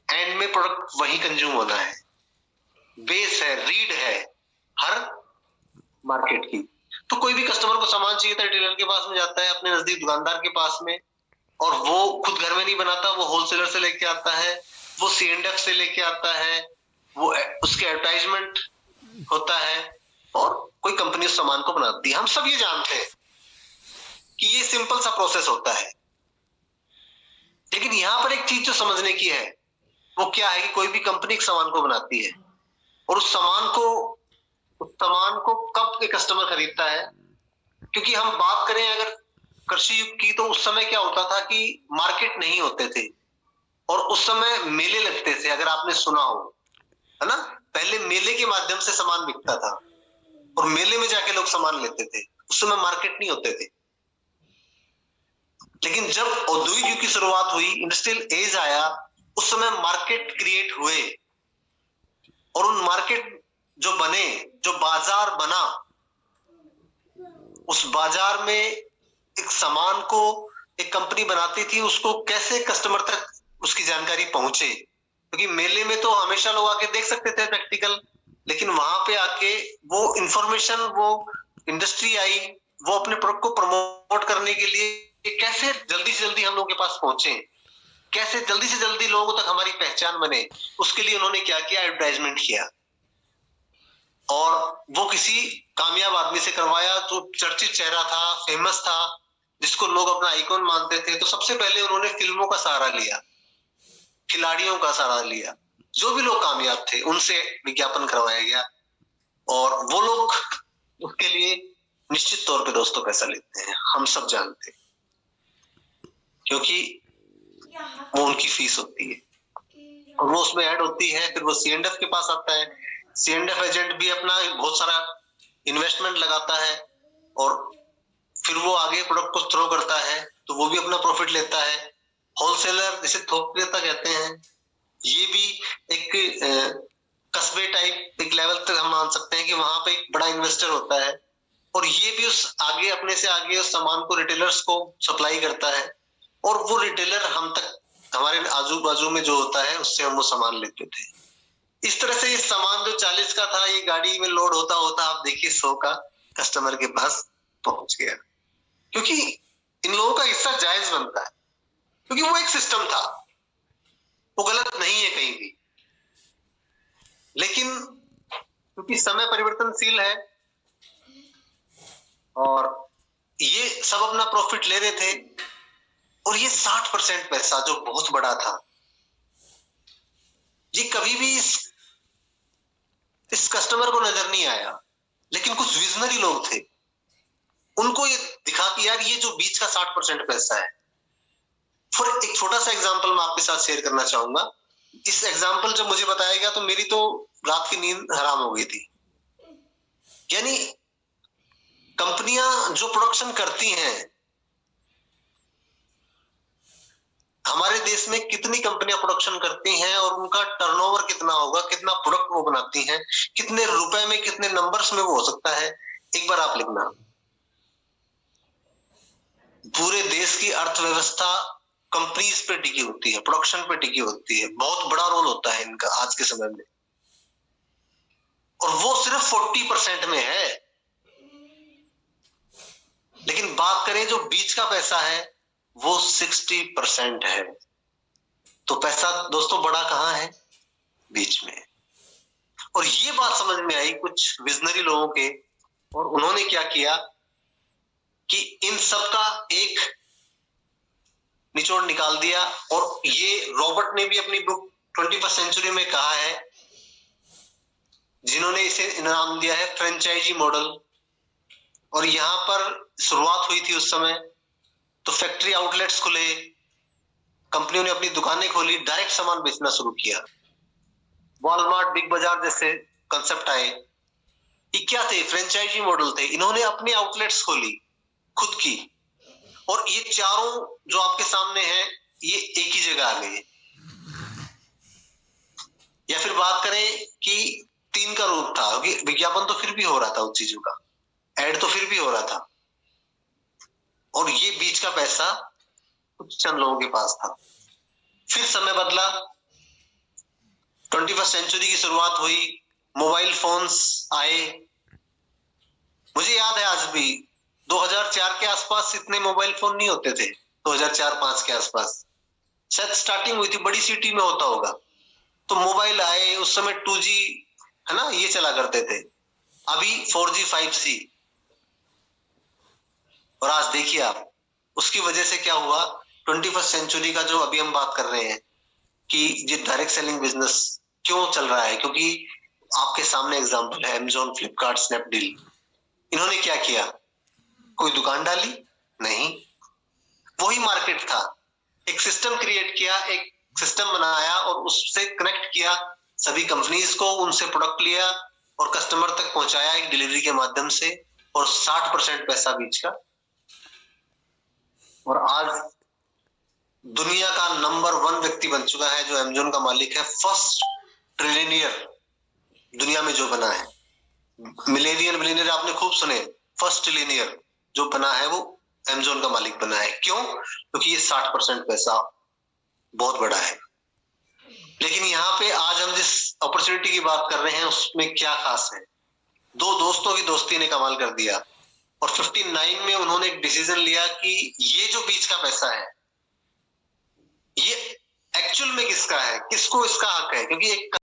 And में product वही consume होना है, बेस है, रीड है हर मार्केट की। तो कोई भी कस्टमर को सामान चाहिए था, रिटेलर के पास में जाता है, अपने नजदीक दुकानदार के पास में, और वो खुद घर में नहीं बनाता, वो होलसेलर से लेके आता है, वो C&F से लेके आता है, वो उसके एडवर्टाइजमेंट होता है और कोई कंपनी उस सामान को बनाती है। हम सब ये जानते हैं कि ये सिंपल सा प्रोसेस होता है, लेकिन यहां पर एक चीज जो समझने की है वो क्या है कि कोई भी कंपनी एक सामान को बनाती है और उस सामान को कब एक कस्टमर खरीदता है। क्योंकि हम बात करें अगर कृषि युग की, तो उस समय क्या होता था कि मार्केट नहीं होते थे और उस समय मेले लगते थे, अगर आपने सुना हो, है ना। पहले मेले के माध्यम से सामान बिकता था और मेले में जाके लोग सामान लेते थे, उस समय मार्केट नहीं होते थे। लेकिन जब औद्योगिक युग की शुरुआत हुई, इंडस्ट्रियल एज आया, उस समय मार्केट क्रिएट हुए और उन मार्केट जो बने, जो बाजार बना, उस बाजार में एक सामान को एक कंपनी बनाती थी, उसको कैसे कस्टमर तक उसकी जानकारी पहुंचे। क्योंकि मेले में तो हमेशा लोग आके देख सकते थे प्रैक्टिकल, लेकिन वहां पे आके वो इंफॉर्मेशन, वो इंडस्ट्री आई, वो अपने प्रोडक्ट को प्रमोट करने के लिए कैसे जल्दी से जल्दी हम लोगों के पास पहुंचे, कैसे जल्दी से जल्दी लोगों तक हमारी पहचान बने, उसके लिए उन्होंने क्या किया, एडवर्टाइजमेंट किया। और वो किसी कामयाब आदमी से करवाया जो चर्चित चेहरा था, फेमस था, जिसको लोग अपना आइकॉन मानते थे। तो सबसे पहले उन्होंने फिल्मों का सहारा लिया, खिलाड़ियों का सहारा लिया, जो भी लोग कामयाब थे उनसे विज्ञापन करवाया गया, और वो लोग उसके लिए निश्चित तौर पे दोस्तों पैसा लेते हैं, हम सब जानते हैं, क्योंकि वो उनकी फीस होती है और वो उसमें ऐड होती है। फिर वो C&F के पास आता है, C&F एजेंट भी अपना बहुत सारा इन्वेस्टमेंट लगाता है और फिर वो आगे प्रोडक्ट को थ्रो करता है, तो वो भी अपना प्रॉफिट लेता है। होलसेलर, जिसे थोक विक्रेता कहते हैं, ये भी एक कस्बे टाइप एक लेवल तक हम मान सकते हैं कि वहां पे एक बड़ा इन्वेस्टर होता है और ये भी उस आगे अपने से आगे उस सामान को रिटेलर्स को सप्लाई करता है और वो रिटेलर हम तक, हमारे आजू बाजू में जो होता है, उससे हम वो सामान लेते थे। इस तरह से ये सामान जो 40 का था, ये गाड़ी में लोड होता होता आप देखिए 100 का कस्टमर के पास पहुंच गया। क्योंकि इन लोगों का हिस्सा जायज बनता है, क्योंकि वो एक सिस्टम था, वो गलत नहीं है कहीं भी। लेकिन क्योंकि समय परिवर्तनशील है और ये सब अपना प्रॉफिट ले रहे थे, और ये 60% पैसा जो बहुत बड़ा था, ये कभी भी इस कस्टमर को नजर नहीं आया। लेकिन कुछ विजनरी लोग थे, उनको ये दिखा कि यार ये जो बीच का 60% पैसा है। फिर एक छोटा सा एग्जांपल मैं आपके साथ शेयर करना चाहूंगा। इस एग्जांपल जब मुझे बताया गया तो मेरी तो रात की नींद हराम हो गई थी। यानी कंपनियां जो प्रोडक्शन करती हैं, हमारे देश में कितनी कंपनियां प्रोडक्शन करती हैं और उनका टर्नओवर कितना होगा, कितना प्रोडक्ट वो बनाती हैं, कितने रुपए में, कितने नंबर्स में वो हो सकता है, एक बार आप लिखना। पूरे देश की अर्थव्यवस्था कंपनीज पे टिकी होती है, प्रोडक्शन पे टिकी होती है, बहुत बड़ा रोल होता है इनका आज के समय में, और वो सिर्फ 40% में है। लेकिन बात करें जो बीच का पैसा है, वो 60% है। तो पैसा दोस्तों बड़ा कहां है? बीच में। और ये बात समझ में आई कुछ विजनरी लोगों के, और उन्होंने क्या किया कि इन सब का एक निचोड़ निकाल दिया। और ये रॉबर्ट ने भी अपनी बुक 21st सेंचुरी में कहा है, जिन्होंने इसे नाम दिया है फ्रेंचाइजी मॉडल। और यहां पर शुरुआत हुई थी उस समय, तो फैक्ट्री आउटलेट्स खुले, कंपनियों ने अपनी दुकानें खोली, डायरेक्ट सामान बेचना शुरू किया। वॉलमार्ट, बिग बाजार जैसे कंसेप्ट आए। ये क्या थे? फ्रेंचाइजी मॉडल थे। इन्होंने अपनी आउटलेट्स खोली खुद की, और ये चारों जो आपके सामने है, ये एक ही जगह आ गए। या फिर बात करें कि 3 का रूप था, विज्ञापन तो फिर भी हो रहा था, उस चीजों का ऐड तो फिर भी हो रहा था, और ये बीच का पैसा कुछ चंद लोगों के पास था। फिर समय बदला, 21st सेंचुरी की शुरुआत हुई, मोबाइल फोन्स आए। मुझे याद है आज भी 2004 के आसपास इतने मोबाइल फोन नहीं होते थे, 2004-5 के आसपास शायद स्टार्टिंग हुई थी, बड़ी सिटी में होता होगा। तो मोबाइल आए, उस समय 2G है ना, ये चला करते थे, अभी 4G 5G। और आज देखिए आप, उसकी वजह से क्या हुआ, 21st सेंचुरी का जो अभी हम बात कर रहे हैं कि ये डायरेक्ट सेलिंग बिजनेस क्यों चल रहा है, क्योंकि आपके सामने एग्जांपल है अमेज़न, फ्लिपकार्ट, स्नैपडील। इन्होंने क्या किया, कोई दुकान डाली नहीं, वही मार्केट था, एक सिस्टम क्रिएट किया, एक सिस्टम बनाया और उससे कनेक्ट किया सभी कंपनीज को, उनसे प्रोडक्ट लिया और कस्टमर तक पहुंचाया एक डिलीवरी के माध्यम से, और 60% पैसा बीच का। और आज दुनिया का नंबर 1 व्यक्ति बन चुका है जो अमेज़न का मालिक है, फर्स्ट ट्रिलियनियर दुनिया में जो बना है। मिलेनियर बिलियनियर आपने खूब सुने, फर्स्ट ट्रिलियनियर जो बना है वो अमेज़न का मालिक बना है। क्यों? क्योंकि ये 60% पैसा बहुत बड़ा है। लेकिन यहाँ पे आज हम जिस अपॉर्चुनिटी की बात कर रहे हैं उसमें क्या खास है, दो दोस्तों की दोस्ती ने कमाल कर दिया, और 59 में उन्होंने एक डिसीजन लिया कि ये जो बीच का पैसा है ये एक्चुअल में किसका है, किसको इसका हक है, क्योंकि एक